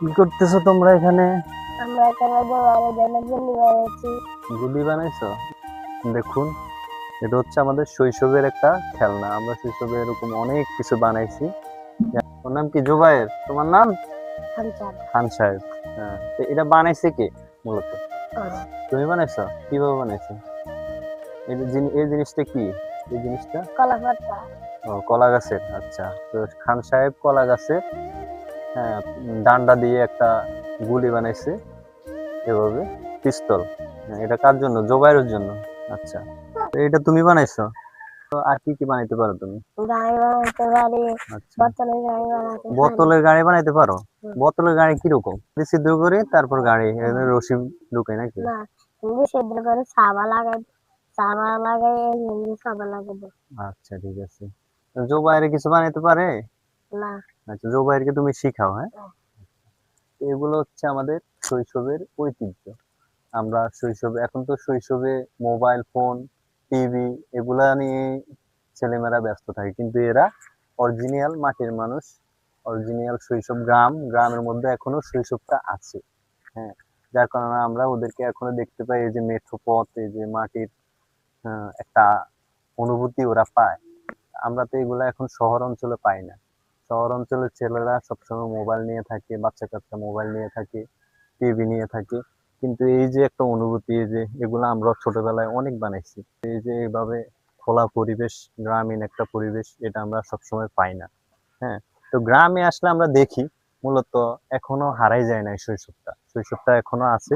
কি করতেছো তোমরা এখানে? আমরা এখানে জোয়ারে জন্য গুলি বানাচ্ছি। গুলি বানাইছো? দেখুন, এটা হচ্ছে আমাদের শৈশবের একটা খেলনা। আমরা শৈশবে এরকম অনেক কিছু বানাইছি। ওর নাম কি? জুবায়ের। তোমার নাম? খানসার খান সাহেব। হ্যাঁ, তো এটা বানাইছে কে মূলত? তুমি বানাইছো? কিভাবে বানাইছো? এই জিনিসটা কি? এই জিনিসটা কলা পাতা। ও, কলা গাছের। আচ্ছা, তো খান সাহেব কলা গাছের, হ্যাঁ, ডান্ডা দিয়ে একটা গুলি বানাইছে এভাবে, পিস্তল। হ্যাঁ, এটা কার জন্য? জোবাইরের জন্য। আচ্ছা, তো এটা তুমি বানাইছো? তো আর কি কি বানাইতে পারো তুমি? গাড়ি বানাতে পারি, আচ্ছা, বোতলের গাড়ি বানাতে পারি। বোতলের গাড়ি বানাইতে পারো? হুম। বোতলের গাড়ি কিরকম? ছিদ্র করে তারপর গাড়ি রশি ঢুকে নাকি? না, হিন্দি সিদ্ধ করে সাবা লাগাই হিন্দি সাবা লাগাবো। আচ্ছা, ঠিক আছে। জোবাইরে কিছু বানাইতে পারে? না। আচ্ছা, জোবাইরকে তুমি শিখাও। হ্যাঁ, এগুলো হচ্ছে আমাদের শৈশবের ঐতিহ্য। আমরা শৈশবে, এখন তো শৈশবে মোবাইল ফোন, টিভি এগুলা নিয়ে ছেলেমেয়েরা ব্যস্ত থাকে, কিন্তু এরা অরিজিনাল মাটির মানুষ, অরিজিনাল শৈশব, গ্রামের মধ্যে এখনো শৈশবটা আছে। হ্যাঁ, যার কারণে আমরা ওদেরকে এখনো দেখতে পাই। এই যে মেঠো পথ, এই যে মাটির একটা অনুভূতি ওরা পায়। আমরা তো এগুলা এখন শহর অঞ্চলে পাই না। শহর অঞ্চলের ছেলেরা সবসময় মোবাইল নিয়ে থাকে, বাচ্চা কাচ্চা মোবাইল নিয়ে থাকে, টিভি নিয়ে থাকে। কিন্তু এই যে একটা অনুভূতি, এই যে এগুলো আমরা ছোটবেলায় অনেক বানাইছি। এই যে এইভাবে খোলা পরিবেশ, গ্রামীণ একটা পরিবেশ, এটা আমরা সবসময় পাই না। হ্যাঁ, তো গ্রামে আসলে আমরা দেখি মূলত এখনো হারাই যায় না এই শৈশবটা। শৈশবটা এখনো আছে।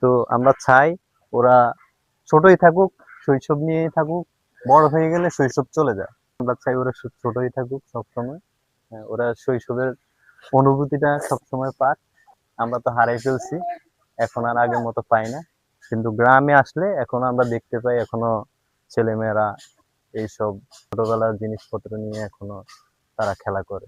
তো আমরা চাই ওরা ছোটই থাকুক, শৈশব নিয়েই থাকুক, বড় হয়ে গেলে শৈশব চলে যায়। আমরা চাই ওরা ছোটই থাকুক সবসময়। হ্যাঁ, ওরা শৈশবের অনুভূতিটা সবসময় পাক। আমরা তো হারাই ফেলছি, এখন আর আগের মতো পাই না। কিন্তু গ্রামে আসলে এখনো আমরা দেখতে পাই, এখনো ছেলেমেয়েরা এইসব ছোটবেলার জিনিসপত্র নিয়ে এখনো তারা খেলা করে।